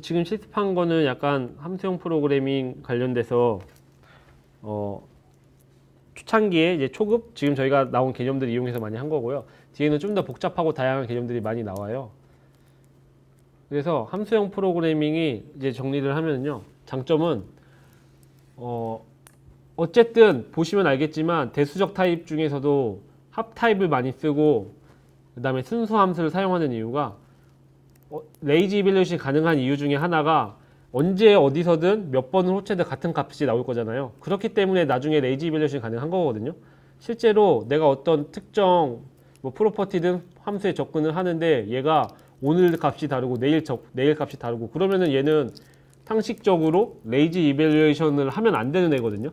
지금 실습한 거는 약간 함수형 프로그래밍 관련돼서 초창기에 이제 초급 지금 저희가 나온 개념들 이용해서 많이 한 거고요. 뒤에는 좀 더 복잡하고 다양한 개념들이 많이 나와요. 그래서 함수형 프로그래밍이 이제 정리를 하면요. 장점은 어쨌든 보시면 알겠지만 대수적 타입 중에서도 합 타입을 많이 쓰고 그 다음에 순수 함수를 사용하는 이유가 레이지 이밸류에이션이 가능한 이유 중에 하나가 언제 어디서든 몇 번을 호체도 같은 값이 나올 거잖아요. 그렇기 때문에 나중에 레이지 이밸류에이션이 가능한 거거든요. 실제로 내가 어떤 특정 뭐 프로퍼티든 함수에 접근을 하는데 얘가 오늘 값이 다르고 내일 값이 다르고 그러면은 얘는 상식적으로 레이지 이밸류에이션을 하면 안 되는 애거든요.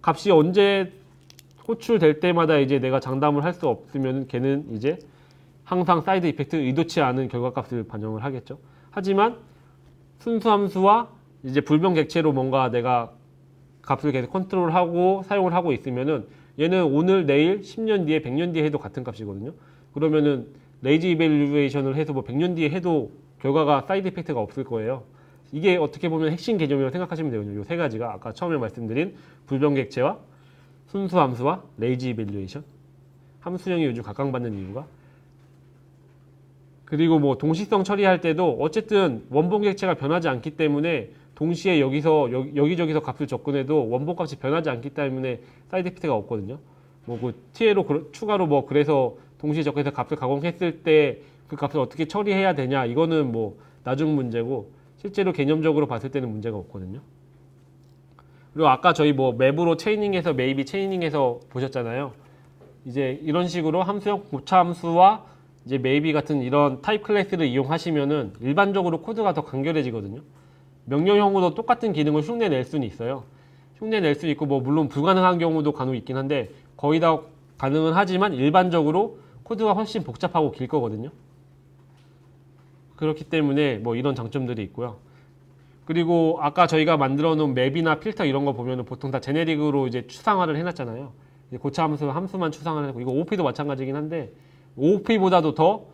값이 언제 호출될 때마다 이제 내가 장담을 할 수 없으면 걔는 이제 항상 사이드 이펙트 의도치 않은 결과값을 반영을 하겠죠. 하지만 순수함수와 이제 불변객체로 뭔가 내가 값을 계속 컨트롤하고 사용을 하고 있으면은 얘는 오늘, 내일, 10년 뒤에, 100년 뒤에 해도 같은 값이거든요. 그러면은 레이지 이밸류에이션을 해서 뭐 100년 뒤에 해도 결과가 사이드 이펙트가 없을 거예요. 이게 어떻게 보면 핵심 개념이라고 생각하시면 되거든요. 이 세 가지가 아까 처음에 말씀드린 불변객체와 순수함수와 레이지 이밸류에이션, 함수형이 요즘 각광받는 이유가. 그리고 뭐 동시성 처리할 때도 어쨌든 원본 객체가 변하지 않기 때문에 동시에 여기저기서 값을 접근해도 원본 값이 변하지 않기 때문에 사이드 이펙트가 없거든요. 뭐 그 TA로 추가로 뭐 그래서 동시에 접근해서 값을 가공했을 때 그 값을 어떻게 처리해야 되냐 이거는 뭐 나중 문제고 실제로 개념적으로 봤을 때는 문제가 없거든요. 그리고 아까 저희 뭐 맵으로 체이닝해서 메이비 체이닝해서 보셨잖아요. 이제 이런 식으로 함수형 고차 함수와 이제 메이비 같은 이런 타입 클래스를 이용하시면은 일반적으로 코드가 더 간결해지거든요. 명령형으로 똑같은 기능을 흉내낼 수는 있어요. 흉내낼 수 있고 뭐 물론 불가능한 경우도 간혹 있긴 한데 거의 다 가능은 하지만 일반적으로 코드가 훨씬 복잡하고 길 거거든요. 그렇기 때문에 뭐 이런 장점들이 있고요. 그리고 아까 저희가 만들어 놓은 맵이나 필터 이런 거 보면은 보통 다 제네릭으로 이제 추상화를 해놨잖아요. 이제 고차 함수만 추상화를 하고 이거 OOP도 마찬가지긴 한데 OOP보다도 더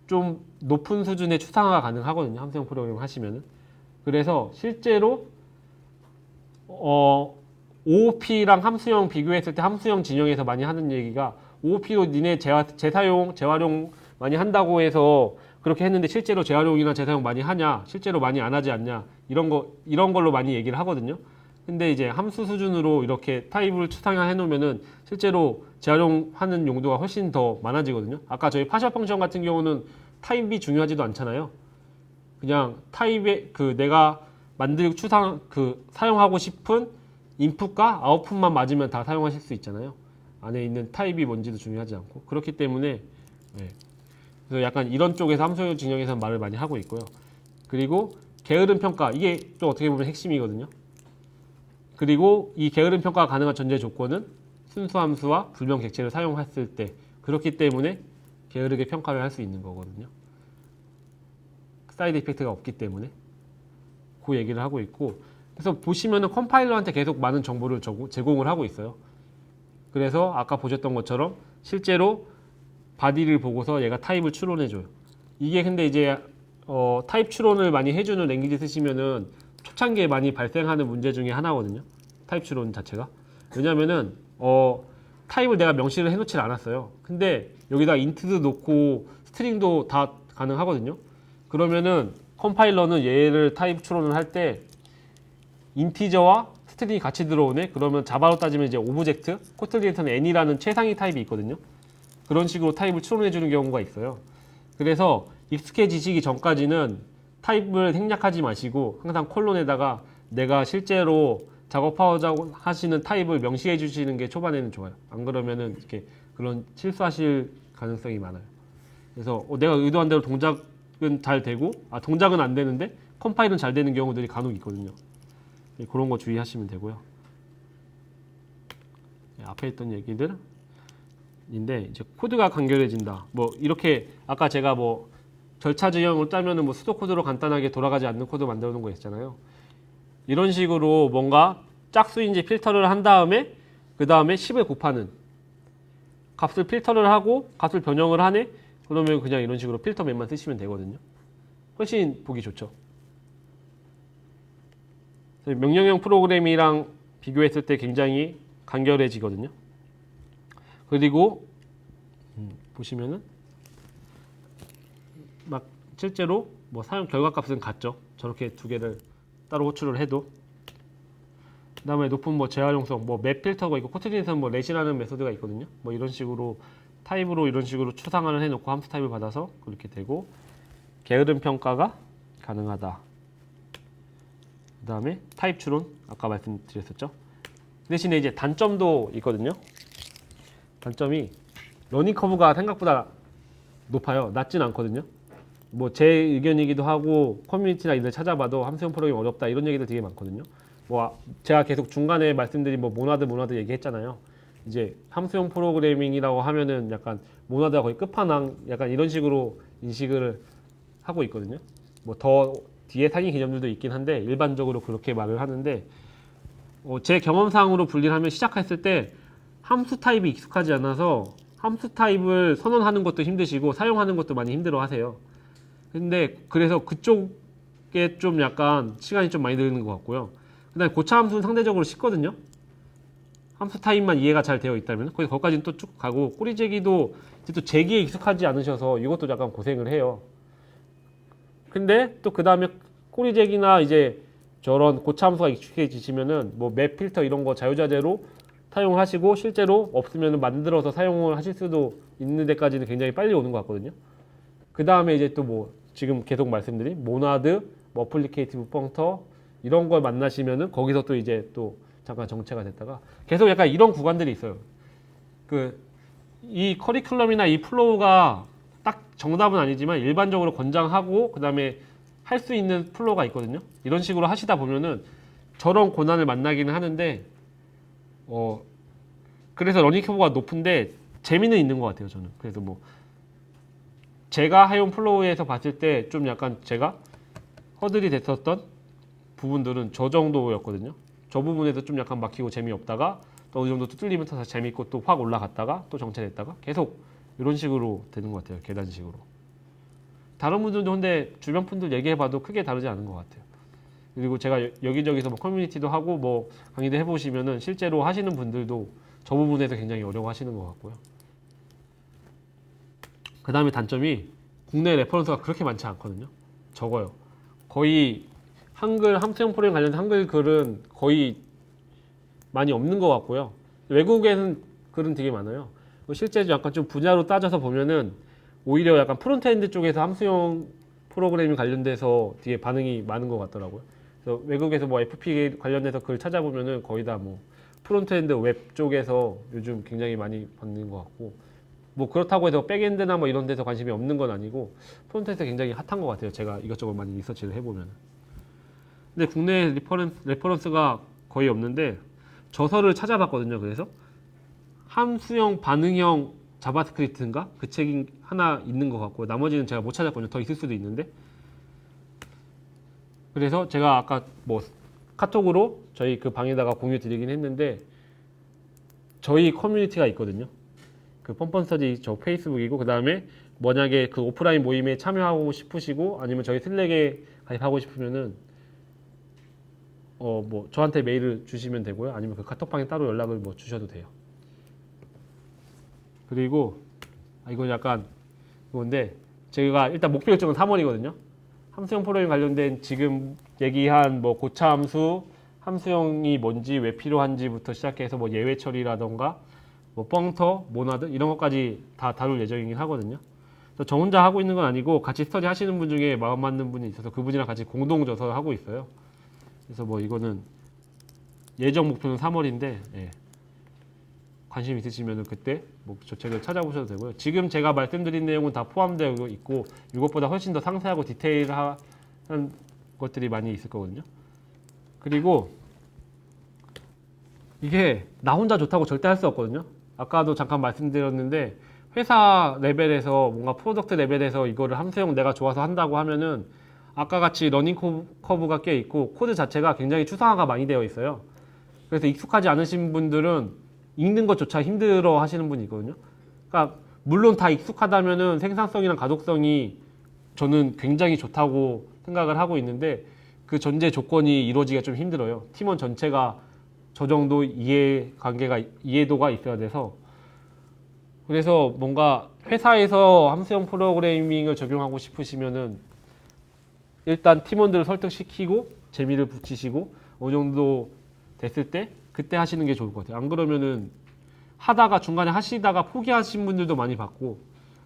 좀 높은 수준의 추상화가 가능하거든요. 함수형 프로그램 하시면은. 그래서 실제로 OOP랑 함수형 비교했을 때 함수형 진영에서 많이 하는 얘기가 OOP로 니네 재활용 많이 한다고 해서 그렇게 했는데 실제로 재활용이나 재사용 많이 하냐, 실제로 많이 안 하지 않냐 이런 걸로 많이 얘기를 하거든요. 근데 이제 함수 수준으로 이렇게 타입을 추상화 해놓으면은 실제로 재활용하는 용도가 훨씬 더 많아지거든요. 아까 저희 파셜 펑션 같은 경우는 타입이 중요하지도 않잖아요. 그냥 타입에 내가 사용하고 싶은 인풋과 아웃풋만 맞으면 다 사용하실 수 있잖아요. 안에 있는 타입이 뭔지도 중요하지 않고 그렇기 때문에 그래서 약간 이런 쪽에서 함수형 진영에서 말을 많이 하고 있고요. 그리고 게으름 평가 이게 또 어떻게 보면 핵심이거든요. 그리고 이 게으름 평가가 가능한 전제 조건은 순수함수와 불변객체를 사용했을 때 그렇기 때문에 게으르게 평가를 할 수 있는 거거든요. 사이드 이펙트가 없기 때문에 그 얘기를 하고 있고 그래서 보시면은 컴파일러한테 계속 많은 정보를 제공을 하고 있어요. 그래서 아까 보셨던 것처럼 실제로 바디를 보고서 얘가 타입을 추론해줘요. 이게 근데 이제 타입 추론을 많이 해주는 랭귀지 쓰시면은 초창기에 많이 발생하는 문제 중에 하나거든요. 타입 추론 자체가. 왜냐면은 타입을 내가 명시를 해놓질 않았어요. 근데 여기다 인트도 놓고 스트링도 다 가능하거든요. 그러면은 컴파일러는 얘를 타입 추론을 할 때 인티저와 스트링이 같이 들어오네. 그러면 자바로 따지면 이제 오브젝트, 코틀린에서는 n이라는 최상위 타입이 있거든요. 그런 식으로 타입을 추론해 주는 경우가 있어요. 그래서 익숙해지시기 전까지는 타입을 생략하지 마시고 항상 콜론에다가 내가 실제로 작업하자고 하시는 타입을 명시해 주시는 게 초반에는 좋아요. 안 그러면은 이렇게 그런 실수하실 가능성이 많아요. 그래서 내가 의도한 대로 동작은 잘 되고 동작은 안 되는데 컴파일은 잘 되는 경우들이 간혹 있거든요. 그런 거 주의하시면 되고요. 앞에 있던 얘기들 인데 이제 코드가 간결해진다. 뭐 이렇게 아까 제가 뭐 절차 지형을 짜면은 뭐 수도 코드로 간단하게 돌아가지 않는 코드 만들어 놓은 거 있잖아요. 이런 식으로 뭔가 짝수인지 필터를 한 다음에 그 다음에 10을 곱하는 값을 필터를 하고 값을 변형을 하네. 그러면 그냥 이런 식으로 필터 맵만 쓰시면 되거든요. 훨씬 보기 좋죠. 명령형 프로그램이랑 비교했을 때 굉장히 간결해지거든요. 그리고 보시면은 막 실제로 뭐 사용 결과값은 같죠. 저렇게 두 개를 따로 호출을 해도. 그다음에 높은 뭐 재활용성, 뭐 맵 필터가 있고 코트린에서는 뭐 렛이라는 메소드가 있거든요. 뭐 이런 식으로 타입으로 이런 식으로 추상화를 해놓고 함수 타입을 받아서 그렇게 되고 게으름 평가가 가능하다. 그다음에 타입 추론 아까 말씀드렸었죠. 대신에 이제 단점도 있거든요. 단점이 러닝 커브가 생각보다 높아요. 낮진 않거든요. 뭐 제 의견이기도 하고 커뮤니티나 이런 데 찾아봐도 함수형 프로그램이 어렵다 이런 얘기들 되게 많거든요. 뭐 제가 계속 중간에 말씀드린 뭐 모나드 얘기했잖아요. 이제 함수형 프로그래밍이라고 하면은 약간 모나드가 거의 끝판왕 약간 이런 식으로 인식을 하고 있거든요. 뭐 더 뒤에 상위 개념들도 있긴 한데 일반적으로 그렇게 말을 하는데 제 경험상으로 분리를 하면 시작했을 때 함수 타입이 익숙하지 않아서 함수 타입을 선언하는 것도 힘드시고 사용하는 것도 많이 힘들어 하세요. 근데 그래서 그쪽에 좀 약간 시간이 좀 많이 드는 것 같고요. 그다음에 고차 함수는 상대적으로 쉽거든요. 함수 타입만 이해가 잘 되어 있다면 거기까지는 또 쭉 가고 꼬리재기도 이제 또 재기에 익숙하지 않으셔서 이것도 약간 고생을 해요. 근데 또 그 다음에 꼬리재기나 이제 저런 고차 함수가 익숙해지시면은 뭐 맵 필터 이런 거 자유자재로 사용하시고 실제로 없으면 만들어서 사용을 하실 수도 있는 데까지는 굉장히 빨리 오는 것 같거든요. 그 다음에 이제 또 뭐 지금 계속 말씀드린 모나드, 뭐 어플리케이티브 펑터 이런 걸 만나시면은 거기서 또 이제 또 잠깐 정체가 됐다가 계속 약간 이런 구간들이 있어요. 이 커리큘럼이나 이 플로우가 딱 정답은 아니지만 일반적으로 권장하고 그 다음에 할 수 있는 플로우가 있거든요. 이런 식으로 하시다 보면은 저런 고난을 만나기는 하는데 그래서 러닝 커브가 높은데 재미는 있는 것 같아요. 저는 그래서 뭐 제가 해온 플로우에서 봤을 때 좀 약간 제가 허들이 됐었던 부분들은 저 정도였거든요. 저 부분에서 좀 약간 막히고 재미없다가 또 어느 정도 뚫리면 다시 재밌고 또 확 올라갔다가 또 정체됐다가 계속 이런 식으로 되는 것 같아요. 계단식으로. 다른 분들도 근데 주변 분들 얘기해봐도 크게 다르지 않은 것 같아요. 그리고 제가 여기저기서 뭐 커뮤니티도 하고 뭐 강의도 해보시면은 실제로 하시는 분들도 저 부분에서 굉장히 어려워하시는 것 같고요. 그 다음에 단점이 국내 레퍼런스가 그렇게 많지 않거든요. 적어요. 거의 한글 함수형 프로그램 관련된 한글 글은 거의 많이 없는 것 같고요. 외국에는 글은 되게 많아요. 실제 약간 좀 분야로 따져서 보면은 오히려 약간 프론트엔드 쪽에서 함수형 프로그래밍 관련돼서 뒤에 반응이 많은 것 같더라고요. 그래서 외국에서 뭐 FP 관련해서 글 찾아보면은 거의 다 뭐 프론트엔드 웹 쪽에서 요즘 굉장히 많이 받는 것 같고 뭐 그렇다고 해서 백엔드나 뭐 이런 데서 관심이 없는 건 아니고 프론트엔드 굉장히 핫한 것 같아요. 제가 이것저것 많이 리서치를 해보면. 근데 국내 레퍼런스가 거의 없는데 저서를 찾아봤거든요. 그래서 함수형 반응형 자바스크립트인가 그 책이 하나 있는 것 같고 나머지는 제가 못 찾았거든요. 더 있을 수도 있는데 그래서 제가 아까 뭐 카톡으로 저희 그 방에다가 공유 드리긴 했는데 저희 커뮤니티가 있거든요. 그 뻔뻔스터디 저 페이스북이고 그 다음에 만약에 그 오프라인 모임에 참여하고 싶으시고 아니면 저희 슬랙에 가입하고 싶으면은 뭐 저한테 메일을 주시면 되고요. 아니면 그 카톡방에 따로 연락을 뭐 주셔도 돼요. 그리고 이건 약간 그건데 제가 일단 목표 일정은 3월이거든요. 함수형 프로그래밍 관련된 지금 얘기한 뭐 고차 함수, 함수형이 뭔지 왜 필요한지부터 시작해서 뭐 예외 처리라던가 뭐 펑터, 모나드 이런 것까지 다 다룰 예정이긴 하거든요. 그래서 저 혼자 하고 있는 건 아니고 같이 스터디 하시는 분 중에 마음 맞는 분이 있어서 그분이랑 같이 공동 저서를 하고 있어요. 그래서 뭐 이거는 예정 목표는 3월인데 관심 있으시면 그때 뭐 저 책을 찾아보셔도 되고요. 지금 제가 말씀드린 내용은 다 포함되어 있고 이것보다 훨씬 더 상세하고 디테일한 것들이 많이 있을 거거든요. 그리고 이게 나 혼자 좋다고 절대 할 수 없거든요. 아까도 잠깐 말씀드렸는데 회사 레벨에서 뭔가 프로덕트 레벨에서 이거를 함수형 내가 좋아서 한다고 하면은 아까 같이 러닝 커브가 꽤 있고 코드 자체가 굉장히 추상화가 많이 되어 있어요. 그래서 익숙하지 않으신 분들은 읽는 것조차 힘들어 하시는 분이 있거든요. 그러니까 물론 다 익숙하다면은 생산성이랑 가독성이 저는 굉장히 좋다고 생각을 하고 있는데 그 전제 조건이 이루어지기가 좀 힘들어요. 팀원 전체가 저 정도 이해도가 있어야 돼서. 그래서 뭔가 회사에서 함수형 프로그래밍을 적용하고 싶으시면은 일단 팀원들을 설득시키고 재미를 붙이시고 어느 정도 됐을 때 그때 하시는 게 좋을 것 같아요. 안 그러면은 하다가 중간에 하시다가 포기하신 분들도 많이 봤고,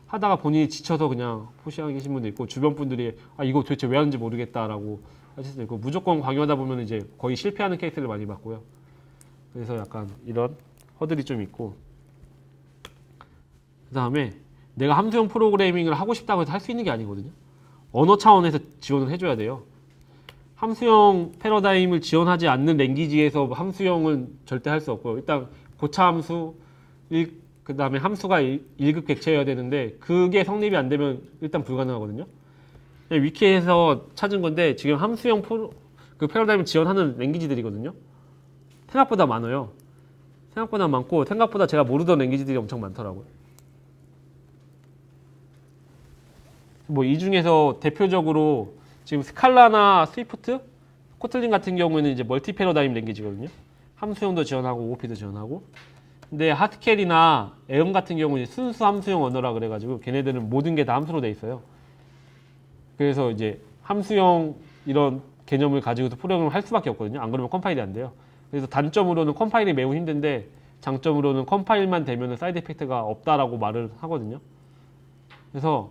하다가 본인이 지쳐서 그냥 포기하신 분도 있고, 주변 분들이 아 이거 도대체 왜 하는지 모르겠다라고 하실 수도 있고, 무조건 강요하다 보면 이제 거의 실패하는 케이스를 많이 봤고요. 그래서 약간 이런 허들이 좀 있고, 그 다음에 내가 함수형 프로그래밍을 하고 싶다고 해서 할 수 있는 게 아니거든요. 언어 차원에서 지원을 해줘야 돼요. 함수형 패러다임을 지원하지 않는 랭귀지에서 함수형은 절대 할 수 없고요. 일단 고차 함수, 그 다음에 함수가 1급 객체여야 되는데 그게 성립이 안 되면 일단 불가능하거든요. 위키에서 찾은 건데 지금 함수형 그 패러다임을 지원하는 랭귀지들이거든요. 생각보다 많아요. 생각보다 많고 생각보다 제가 모르던 랭귀지들이 엄청 많더라고요. 뭐 이 중에서 대표적으로 지금 스칼라나 스위프트, 코틀린 같은 경우에는 이제 멀티 패러다임 랭귀지거든요. 함수형도 지원하고 OOP도 지원하고. 근데 하스켈이나 에엄 같은 경우는 순수 함수형 언어라 그래가지고 걔네들은 모든 게 다 함수로 돼 있어요. 그래서 이제 함수형 이런 개념을 가지고도 프로그램을 할 수밖에 없거든요. 안 그러면 컴파일이 안 돼요. 그래서 단점으로는 컴파일이 매우 힘든데 장점으로는 컴파일만 되면 사이드 이펙트가 없다라고 말을 하거든요. 그래서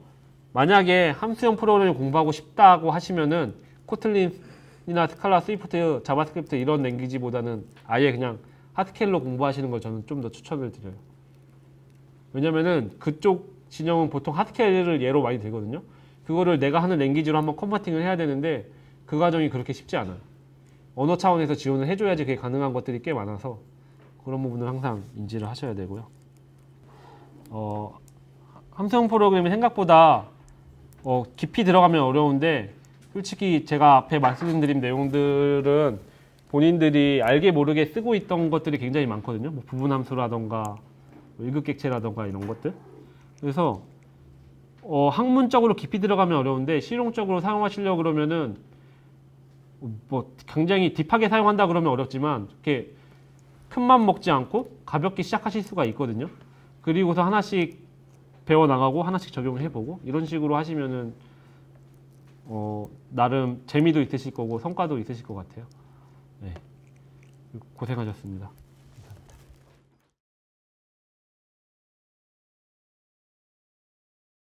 만약에 함수형 프로그램을 공부하고 싶다고 하시면은 코틀린이나 스칼라, 스위프트, 자바스크립트 이런 랭귀지보다는 아예 그냥 하스켈로 공부하시는 걸 저는 좀 더 추천을 드려요. 왜냐면은 그쪽 진영은 보통 하스켈을 예로 많이 들거든요. 그거를 내가 하는 랭귀지로 한번 컨버팅을 해야 되는데 그 과정이 그렇게 쉽지 않아요. 언어 차원에서 지원을 해줘야지 그게 가능한 것들이 꽤 많아서 그런 부분을 항상 인지를 하셔야 되고요. 함수형 프로그램이 생각보다 깊이 들어가면 어려운데 솔직히 제가 앞에 말씀드린 내용들은 본인들이 알게 모르게 쓰고 있던 것들이 굉장히 많거든요. 뭐 부분함수라던가 일극객체라던가 이런 것들. 그래서 학문적으로 깊이 들어가면 어려운데 실용적으로 사용하시려고 그러면은 뭐 굉장히 딥하게 사용한다 그러면 어렵지만 이렇게 큰맘 먹지 않고 가볍게 시작하실 수가 있거든요. 그리고서 하나씩 배워나가고 하나씩 적용을 해보고 이런 식으로 하시면은 나름 재미도 있으실 거고 성과도 있으실 것 같아요. 네. 고생하셨습니다.